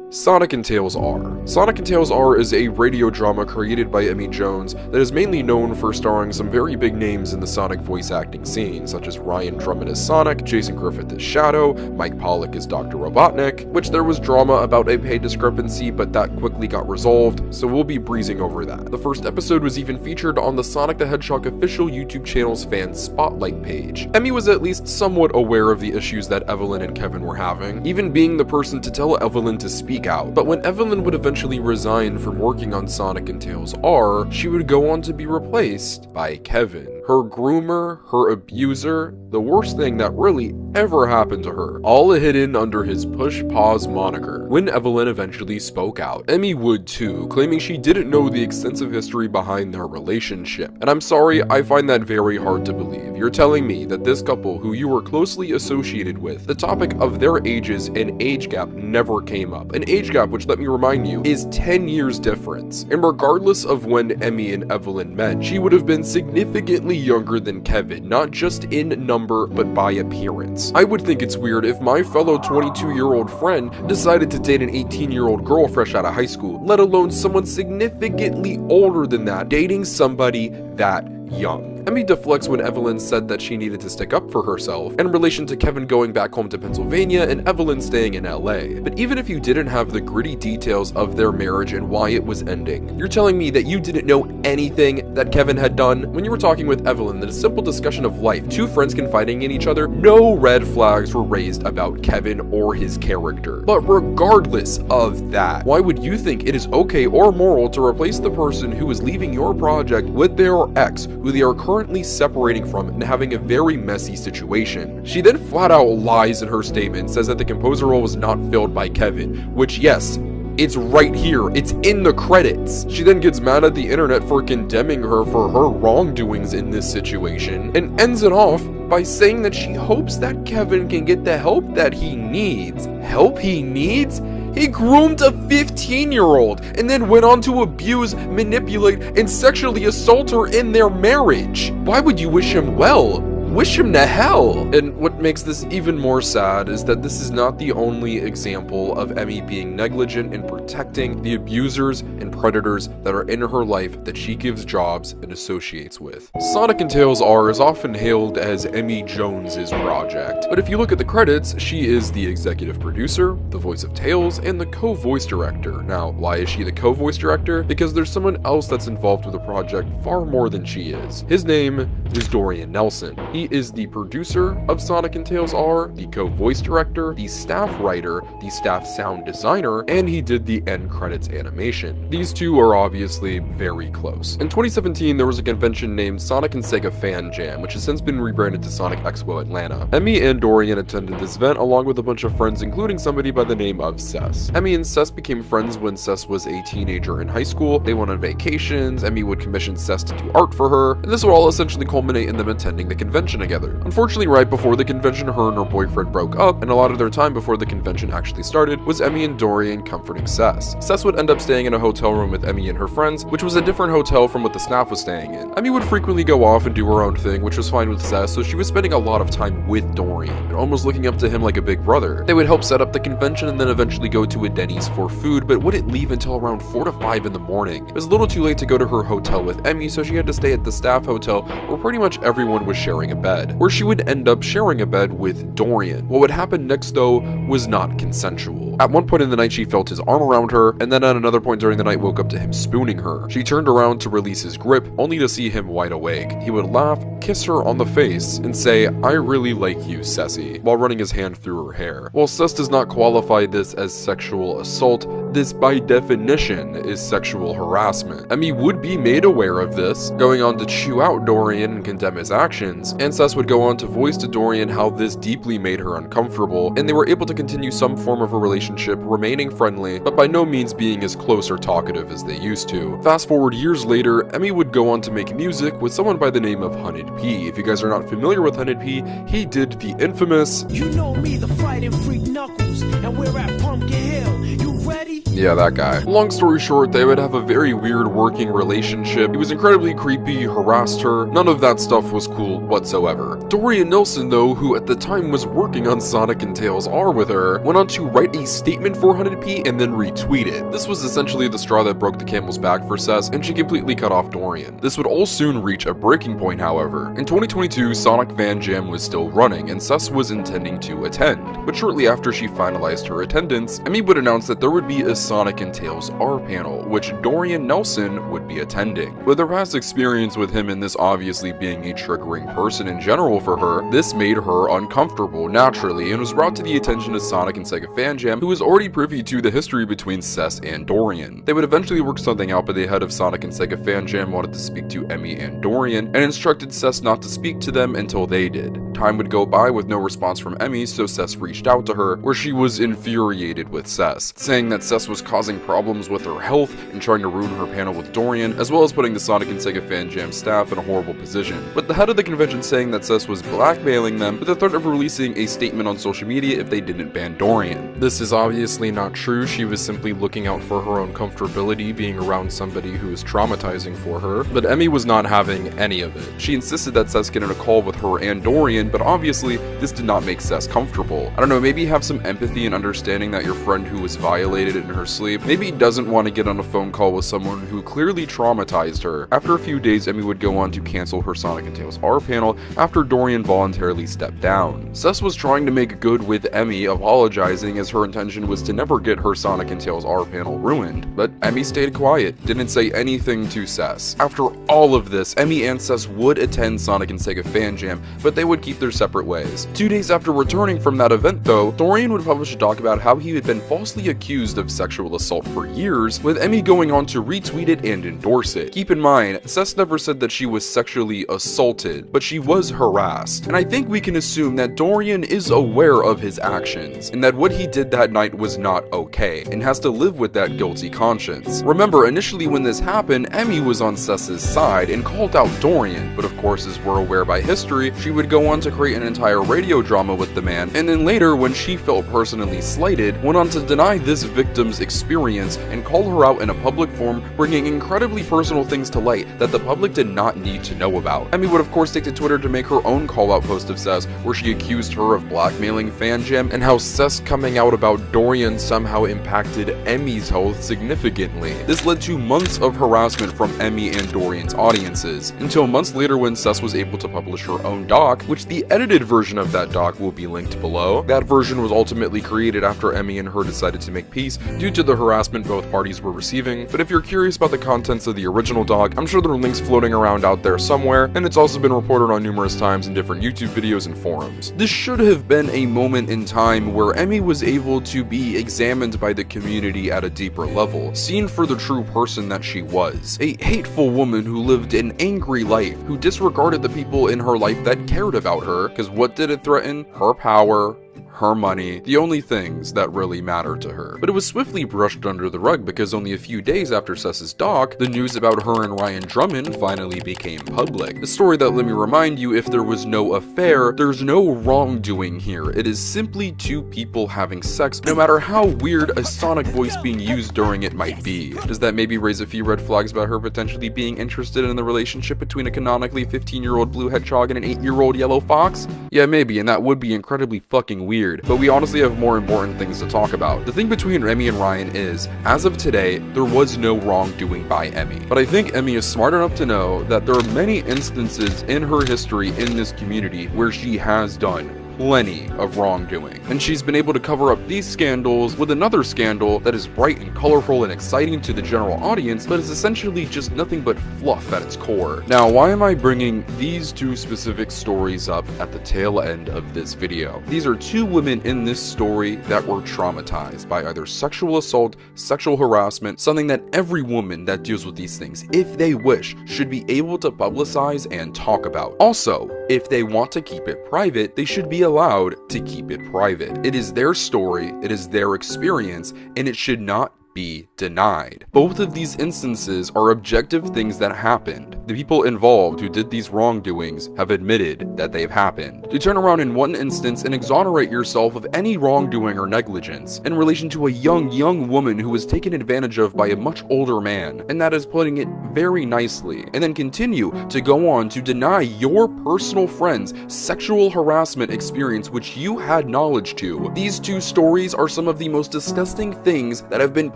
Sonic and Tails R. Sonic and Tails R is a radio drama created by Emmy Jones that is mainly known for starring some very big names in the Sonic voice acting scene, such as Ryan Drummond as Sonic, Jason Griffith as Shadow, Mike Pollock as Dr. Robotnik, which there was drama about a pay discrepancy, but that quickly got resolved, so we'll be breezing over that. The first episode was even featured on the Sonic the Hedgehog official YouTube channel's fan spotlight page. Emmy was at least somewhat aware of the issues that Evelyn and Kevin were having, even being the person to tell Evelyn to speak out. But when Evelyn would eventually resign from working on Sonic and Tails R, she would go on to be replaced by Kevin. Her groomer, her abuser, the worst thing that really ever happened to her, all hidden under his Push Pause moniker. When Evelyn eventually spoke out, Emmy would too, claiming she didn't know the extensive history behind their relationship. And I'm sorry, I find that very hard to believe. You're telling me that this couple, who you were closely associated with, the topic of their ages and age gap never came up. An age gap, which let me remind you, is 10 years difference. And regardless of when Emmy and Evelyn met, she would have been significantly younger than Kevin, not just in number, but by appearance. I would think it's weird if my fellow 22-year-old friend decided to date an 18-year-old girl fresh out of high school, let alone someone significantly older than that, dating somebody that young. Emmy deflects when Evelyn said that she needed to stick up for herself in relation to Kevin going back home to Pennsylvania and Evelyn staying in LA. But even if you didn't have the gritty details of their marriage and why it was ending, you're telling me that you didn't know anything that Kevin had done? When you were talking with Evelyn, that a simple discussion of life, two friends confiding in each other, no red flags were raised about Kevin or his character. But regardless of that, why would you think it is okay or moral to replace the person who is leaving your project with their ex, who they are currently separating from and having a very messy situation? She then flat out lies in her statement, says that the composer role was not filled by Kevin, which yes, it's right here, it's in the credits. She then gets mad at the internet for condemning her for her wrongdoings in this situation, and ends it off by saying that she hopes that Kevin can get the help that he needs. Help he needs? He groomed a 15-year-old and then went on to abuse, manipulate, and sexually assault her in their marriage. Why would you wish him well? Wish him to hell! And what makes this even more sad is that this is not the only example of Emmy being negligent in protecting the abusers and predators that are in her life that she gives jobs and associates with. Sonic and Tails R is often hailed as Emmy Jones's project, but if you look at the credits, she is the executive producer, the voice of Tails, and the co-voice director. Now, why is she the co-voice director? Because there's someone else that's involved with the project far more than she is. His name is Dorian Nelson. He is the producer of Sonic and Tails R, the co-voice director, the staff writer, the staff sound designer, and he did the end credits animation. These two are obviously very close. In 2017, there was a convention named Sonic and Sega Fan Jam, which has since been rebranded to Sonic Expo Atlanta. Emmy and Dorian attended this event along with a bunch of friends, including somebody by the name of Cess. Emmy and Cess became friends when Cess was a teenager in high school. They went on vacations, Emmy would commission Cess to do art for her, and this would all essentially culminate in them attending the convention together. Unfortunately, right before the convention, her and her boyfriend broke up, and a lot of their time before the convention actually started was Emmy and Dorian comforting Cess. Cess would end up staying in a hotel room with Emmy and her friends, which was a different hotel from what the staff was staying in. Emmy would frequently go off and do her own thing, which was fine with Cess, so she was spending a lot of time with Dorian, and almost looking up to him like a big brother. They would help set up the convention and then eventually go to a Denny's for food, but wouldn't leave until around 4 to 5 in the morning. It was a little too late to go to her hotel with Emmy, so she had to stay at the staff hotel where pretty much everyone was sharing a bed, where she would end up sharing a bed with Dorian. What would happen next though was not consensual. At one point in the night she felt his arm around her, and then at another point during the night woke up to him spooning her. She turned around to release his grip, only to see him wide awake. He would laugh, kiss her on the face, and say, "I really like you, Ceci," while running his hand through her hair. While Cess does not qualify this as sexual assault, this by definition is sexual harassment. Emmy would be made aware of this, going on to chew out Dorian and condemn his actions, and Cess would go on to voice to Dorian how this deeply made her uncomfortable, and they were able to continue some form of a relationship, remaining friendly, but by no means being as close or talkative as they used to. Fast forward years later, Emmy would go on to make music with someone by the name of Hunted P. If you guys are not familiar with Hunted P, he did the infamous "You know me, the fighting freak Knuckles, and we're at Pumpkin Hill. You ready?" Yeah, that guy. Long story short, they would have a very weird working relationship. He was incredibly creepy, harassed her. None of that stuff was cool whatsoever. Dorian Nelson, though, who at the time was working on Sonic and Tails R with her, went on to write a statement for 100p and then retweet it. This was essentially the straw that broke the camel's back for Cess, and she completely cut off Dorian. This would all soon reach a breaking point, however. In 2022, Sonic Fan Jam was still running, and Cess was intending to attend. But shortly after she finalized her attendance, Emmy would announce that there would be a Sonic and Tails R panel, which Dorian Nelson would be attending. With her past experience with him and this obviously being a triggering person in general for her, this made her uncomfortable naturally and was brought to the attention of Sonic and Sega Fan Jam, who was already privy to the history between Cess and Dorian. They would eventually work something out, but the head of Sonic and Sega Fan Jam wanted to speak to Emmy and Dorian and instructed Cess not to speak to them until they did. Time would go by with no response from Emmy, so Cess reached out to her, where she was infuriated with Cess, saying that Cess was causing problems with her health and trying to ruin her panel with Dorian, as well as putting the Sonic and Sega Fan Jam staff in a horrible position, with the head of the convention saying that Cess was blackmailing them with the threat of releasing a statement on social media if they didn't ban Dorian. This is obviously not true. She was simply looking out for her own comfortability being around somebody who is traumatizing for her, but Emmy was not having any of it. She insisted that Cess get in a call with her and Dorian, but obviously this did not make Cess comfortable. I don't know, maybe have some empathy and understanding that your friend who was violated in her sleep maybe doesn't want to get on a phone call with someone who clearly traumatized her. After a few days, Emmy would go on to cancel her Sonic and Tails R panel after Dorian voluntarily stepped down. Cess was trying to make good with Emmy, apologizing as her intention was to never get her Sonic and Tails R panel ruined, but Emmy stayed quiet, didn't say anything to Cess. After all of this, Emmy and Cess would attend Sonic and Sega Fan Jam, but they would keep their separate ways. 2 days after returning from that event though, Dorian would publish a doc about how he had been falsely accused of sexual assault for years, with Emmy going on to retweet it and endorse it. Keep in mind, Cess never said that she was sexually assaulted, but she was harassed, and I think we can assume that Dorian is aware of his actions, and that what he did that night was not okay, and has to live with that guilty conscience. Remember, initially when this happened, Emmy was on Cess's side and called out Dorian, but of course, as we're aware by history, she would go on to create an entire radio drama with the man, and then later, when she felt personally slighted, went on to deny this victim's experience and call her out in a public forum, bringing incredibly personal things to light that the public did not need to know about. Emmy would of course take to Twitter to make her own call-out post of Cess, where she accused her of blackmailing Fan Jam, and how Cess coming out about Dorian somehow impacted Emmy's health significantly. This led to months of harassment from Emmy and Dorian's audiences, until months later when Cess was able to publish her own doc, which the edited version of that doc will be linked below. That version was ultimately created after Emmy and her decided to make peace due to the harassment both parties were receiving, but if you're curious about the contents of the original doc, I'm sure there are links floating around out there somewhere, and it's also been reported on numerous times in different YouTube videos and forums. This should have been a moment in time where Emmy was able to be examined by the community at a deeper level, seen for the true person that she was. A hateful woman who lived an angry life, who disregarded the people in her life that cared about her, because what did it threaten? Her power, her money, the only things that really mattered to her. But it was swiftly brushed under the rug because only a few days after Cess's doc, the news about her and Ryan Drummond finally became public. A story that, let me remind you, if there was no affair, there's no wrongdoing here. It is simply two people having sex, no matter how weird a Sonic voice being used during it might be. Does that maybe raise a few red flags about her potentially being interested in the relationship between a canonically 15-year-old blue hedgehog and an 8-year-old yellow fox? Yeah, maybe, and that would be incredibly fucking weird. weird, but we honestly have more important things to talk about. The thing between Emmy and Ryan is, as of today, there was no wrongdoing by Emmy. But I think Emmy is smart enough to know that there are many instances in her history in this community where she has done plenty of wrongdoing, and she's been able to cover up these scandals with another scandal that is bright and colorful and exciting to the general audience, but is essentially just nothing but fluff at its core. Now, why am I bringing these two specific stories up at the tail end of this video? These are two women in this story that were traumatized by either sexual assault, sexual harassment, something that every woman that deals with these things, if they wish, should be able to publicize and talk about. Also, if they want to keep it private, they should be allowed to keep it private. It is their story, it is their experience, and it should not be denied. Both of these instances are objective things that happened. The people involved who did these wrongdoings have admitted that they've happened. To turn around in one instance and exonerate yourself of any wrongdoing or negligence in relation to a young woman who was taken advantage of by a much older man, and that is putting it very nicely, and then continue to go on to deny your personal friend's sexual harassment experience which you had knowledge to. These two stories are some of the most disgusting things that have been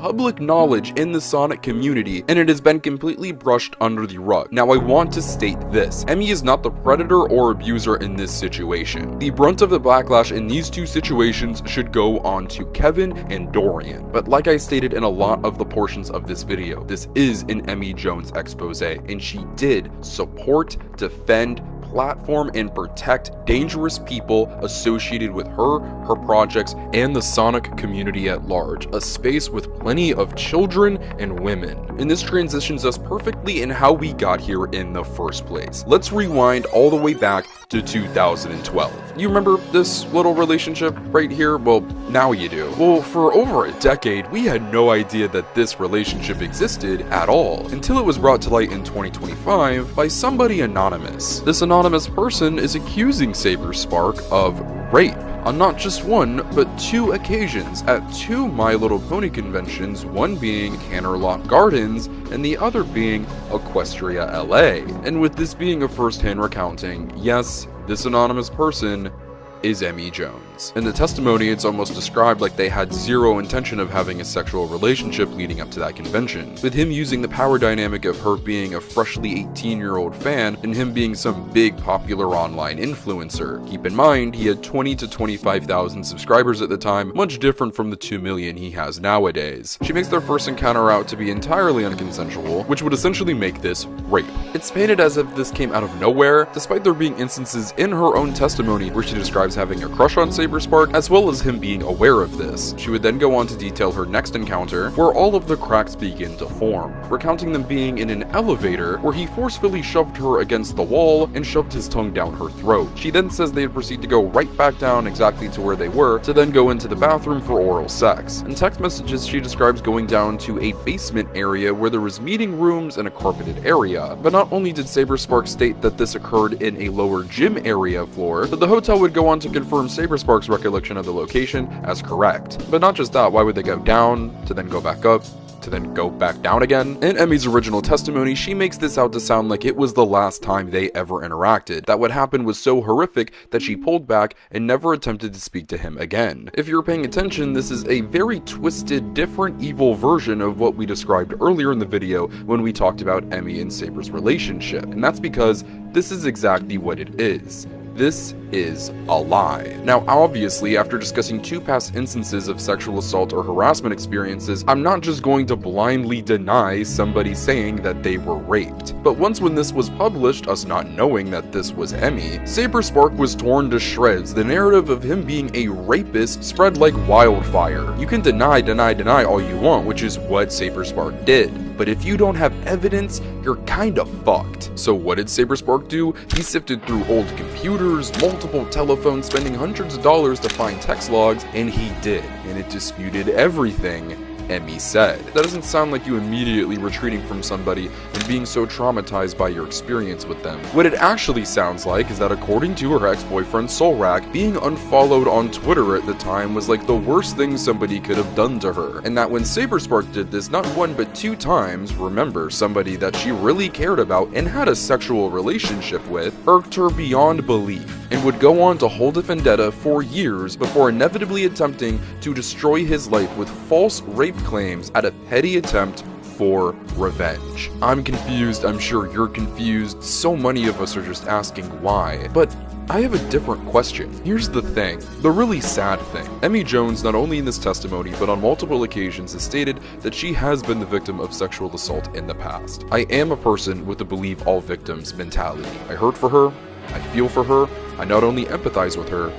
public knowledge in the Sonic community, and it has been completely brushed under the rug. Now, I want to state this: Emmy is not the predator or abuser in this situation. The brunt of the backlash in these two situations should go on to Kevin and Dorian. But like I stated in a lot of the portions of this video, this is an Emmy Jones expose, and she did support, defend, platform, and protect dangerous people associated with her projects, and the Sonic community at large, a space with plenty of children and women. And this transitions us perfectly in how we got here in the first place. Let's rewind all the way back to 2012. You remember this little relationship right here? Well, now you do. Well, for over a decade, we had no idea that this relationship existed at all, until it was brought to light in 2025 by somebody anonymous. This anonymous person is accusing Saberspark of rape on not just one, but two occasions at two My Little Pony conventions, one being Canterlot Gardens and the other being Equestria LA. And with this being a first-hand recounting, yes, this anonymous person is Emmy Jones. In the testimony, it's almost described like they had zero intention of having a sexual relationship leading up to that convention, with him using the power dynamic of her being a freshly 18-year-old fan and him being some big popular online influencer. Keep in mind, he had 20 to 25,000 subscribers at the time, much different from the 2 million he has nowadays. She makes their first encounter out to be entirely unconsensual, which would essentially make this rape. It's painted as if this came out of nowhere, despite there being instances in her own testimony where she describes having a crush on Saberspark, as well as him being aware of this. She would then go on to detail her next encounter, where all of the cracks begin to form, recounting them being in an elevator where he forcefully shoved her against the wall and shoved his tongue down her throat. She then says they'd proceed to go right back down exactly to where they were, to then go into the bathroom for oral sex. In text messages, she describes going down to a basement area where there was meeting rooms and a carpeted area. But not only did Saberspark state that this occurred in a lower gym area floor, but the hotel would go on to confirm Saberspark's recollection of the location as correct. But not just that, why would they go down, to then go back up, to then go back down again? In Emmy's original testimony, she makes this out to sound like it was the last time they ever interacted, that what happened was so horrific that she pulled back and never attempted to speak to him again. If you're paying attention, this is a very twisted, different, evil version of what we described earlier in the video when we talked about Emmy and Saber's relationship, and that's because this is exactly what it is. This is a lie. Now, obviously, after discussing two past instances of sexual assault or harassment experiences, I'm not just going to blindly deny somebody saying that they were raped. But once when this was published, us not knowing that this was Emmy, Saberspark was torn to shreds. The narrative of him being a rapist spread like wildfire. You can deny all you want, which is what Saberspark did. But if you don't have evidence, you're kinda fucked. So what did Saberspark do? He sifted through old computers, multiple telephones, spending hundreds of dollars to find text logs, and he did. And it disputed everything Emmy said. That doesn't sound like you immediately retreating from somebody and being so traumatized by your experience with them. What it actually sounds like is that according to her ex-boyfriend Solrak, being unfollowed on Twitter at the time was like the worst thing somebody could have done to her, and that when Saberspark did this not one but two times, remember, somebody that she really cared about and had a sexual relationship with, irked her beyond belief. and would go on to hold a vendetta for years before inevitably attempting to destroy his life with false rape claims at a petty attempt for revenge. I'm confused, I'm sure you're confused, so many of us are just asking why, but I have a different question. Here's the thing, the really sad thing. Emmy Jones, not only in this testimony, but on multiple occasions, has stated that she has been the victim of sexual assault in the past. I am a person with a believe all victims mentality. I hurt for her, I feel for her, I not only empathize with her,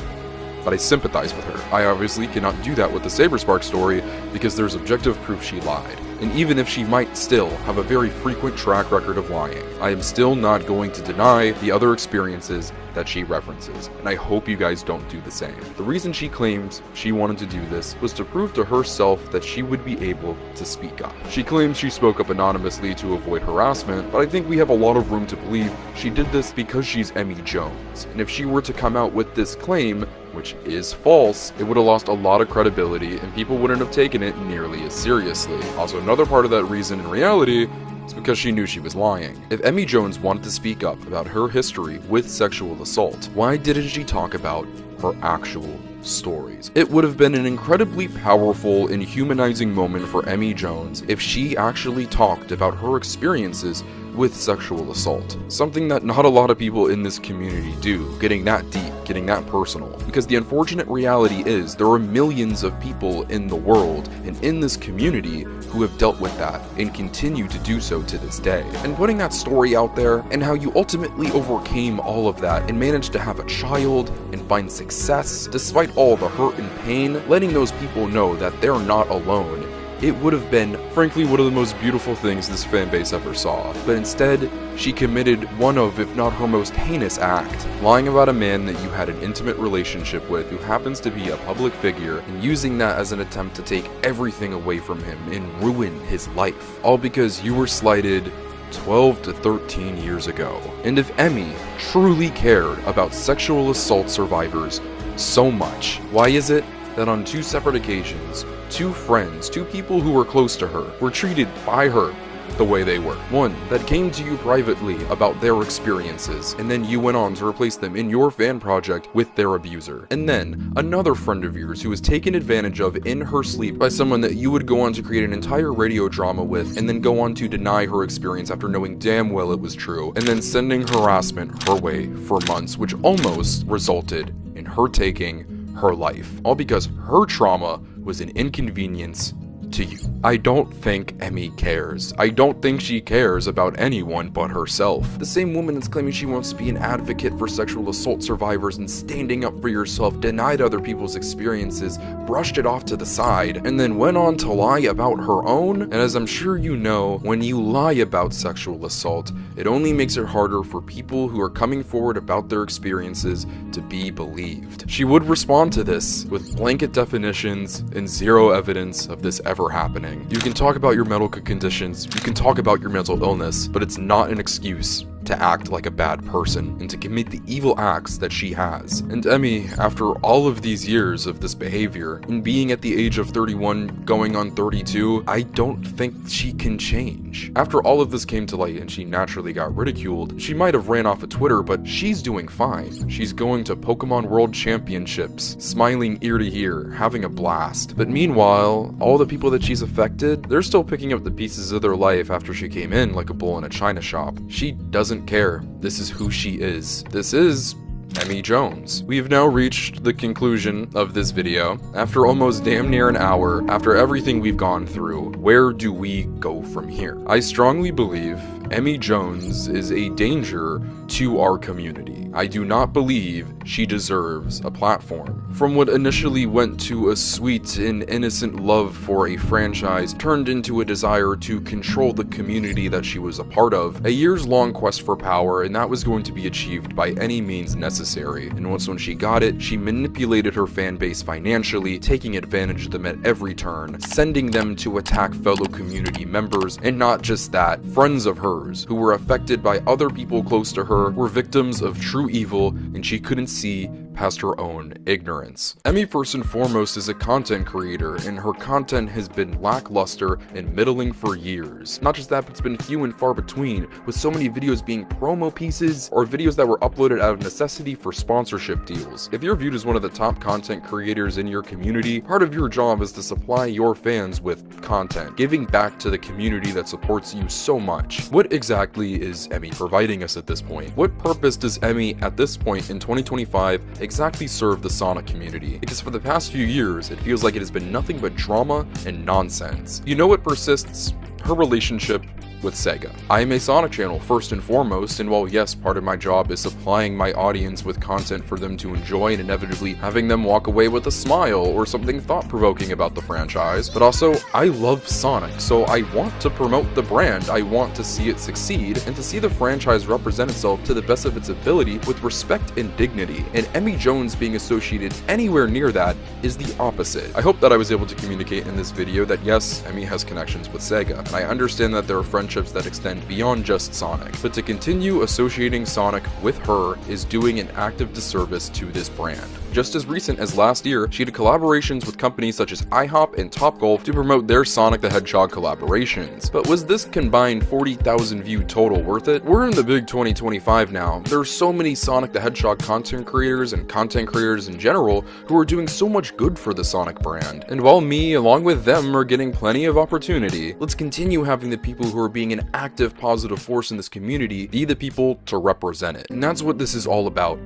but I sympathize with her. I obviously cannot do that with the Saberspark story because there's objective proof she lied. And even if she might still have a very frequent track record of lying, I am still not going to deny the other experiences that she references, and I hope you guys don't do the same. The reason she claims she wanted to do this was to prove to herself that she would be able to speak up. She claims she spoke up anonymously to avoid harassment, but I think we have a lot of room to believe she did this because she's Emmy Jones, and if she were to come out with this claim, which is false, it would have lost a lot of credibility and people wouldn't have taken it nearly as seriously. Also, another part of that reason in reality is because she knew she was lying. If Emmy Jones wanted to speak up about her history with sexual assault, why didn't she talk about her actual stories? It would have been an incredibly powerful and humanizing moment for Emmy Jones if she actually talked about her experiences with sexual assault. Something that not a lot of people in this community do, getting that deep, getting that personal. Because the unfortunate reality is there are millions of people in the world and in this community who have dealt with that and continue to do so to this day. And putting that story out there and how you ultimately overcame all of that and managed to have a child and find success despite all the hurt and pain, letting those people know that they're not alone, it would have been, frankly, one of the most beautiful things this fanbase ever saw. But instead, she committed one of, if not her most heinous act, lying about a man that you had an intimate relationship with who happens to be a public figure, and using that as an attempt to take everything away from him and ruin his life. All because you were slighted 12 to 13 years ago. And if Emmy truly cared about sexual assault survivors so much, why is it that on 2 separate occasions, 2 friends, 2 people who were close to her, were treated by her the way they were? One that came to you privately about their experiences, and then you went on to replace them in your fan project with their abuser. And then another friend of yours who was taken advantage of in her sleep by someone that you would go on to create an entire radio drama with, and then go on to deny her experience after knowing damn well it was true, and then sending harassment her way for months, which almost resulted in her taking her life, all because her trauma was an inconvenience to you. I don't think Emmy cares. I don't think she cares about anyone but herself. The same woman that's claiming she wants to be an advocate for sexual assault survivors and standing up for yourself, denied other people's experiences, brushed it off to the side, and then went on to lie about her own. And as I'm sure you know, when you lie about sexual assault, it only makes it harder for people who are coming forward about their experiences to be believed. She would respond to this with blanket definitions and zero evidence of this ever happening. You can talk about your medical conditions, you can talk about your mental illness, but it's not an excuse to act like a bad person and to commit the evil acts that she has. And Emmy, after all of these years of this behavior, and being at the age of 31 going on 32, I don't think she can change. After all of this came to light and she naturally got ridiculed, she might have ran off of Twitter, but she's doing fine. She's going to Pokemon World Championships, smiling ear to ear, having a blast. But meanwhile, all the people that she's affected, they're still picking up the pieces of their life after she came in like a bull in a china shop. She doesn't care. This is who she is. This is Emmy Jones. We have now reached the conclusion of this video. After almost damn near an hour, after everything we've gone through, where do we go from here? I strongly believe Emmy Jones is a danger to our community. I do not believe she deserves a platform. From what initially went to a sweet and innocent love for a franchise turned into a desire to control the community that she was a part of, a years-long quest for power, and that was going to be achieved by any means necessary. And once when she got it, she manipulated her fan base financially, taking advantage of them at every turn, sending them to attack fellow community members, and not just that, friends of hers who were affected by other people close to her were victims of true evil, and she couldn't see past her own ignorance. Emmy first and foremost is a content creator, and her content has been lackluster and middling for years. Not just that, but it's been few and far between, with so many videos being promo pieces or videos that were uploaded out of necessity for sponsorship deals. If you're viewed as one of the top content creators in your community, part of your job is to supply your fans with content, giving back to the community that supports you so much. What exactly is Emmy providing us at this point? What purpose does Emmy at this point in 2025 exactly serve the Sonic community? Because for the past few years, it feels like it has been nothing but drama and nonsense. You know what persists? Her relationship with Sega. I am a Sonic channel first and foremost, and while yes, part of my job is supplying my audience with content for them to enjoy and inevitably having them walk away with a smile or something thought-provoking about the franchise, but also I love Sonic, so I want to promote the brand, I want to see it succeed, and to see the franchise represent itself to the best of its ability with respect and dignity, and Emmy Jones being associated anywhere near that is the opposite. I hope that I was able to communicate in this video that yes, Emmy has connections with Sega, and I understand that there are friendships that extend beyond just Sonic, but to continue associating Sonic with her is doing an active disservice to this brand. Just as recent as last year, she did collaborations with companies such as IHOP and Topgolf to promote their Sonic the Hedgehog collaborations. But was this combined 40,000 view total worth it? We're in the big 2025 now. There are so many Sonic the Hedgehog content creators and content creators in general who are doing so much good for the Sonic brand. And while me, along with them, are getting plenty of opportunity, let's continue having the people who are being an active positive force in this community be the people to represent it. And that's what this is all about.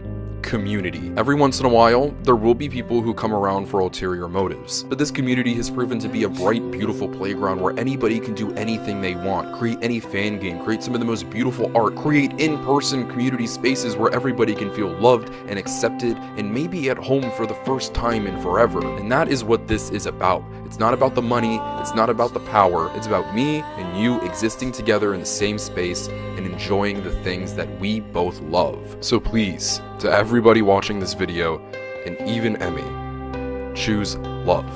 Community. Every once in a while, there will be people who come around for ulterior motives, but this community has proven to be a bright, beautiful playground where anybody can do anything they want, create any fan game, create some of the most beautiful art, create in-person community spaces where everybody can feel loved and accepted and maybe at home for the first time in forever. And that is what this is about. It's not about the money, it's not about the power, it's about me and you existing together in the same space and enjoying the things that we both love. So please, to everybody watching this video, and even Emmy, choose love.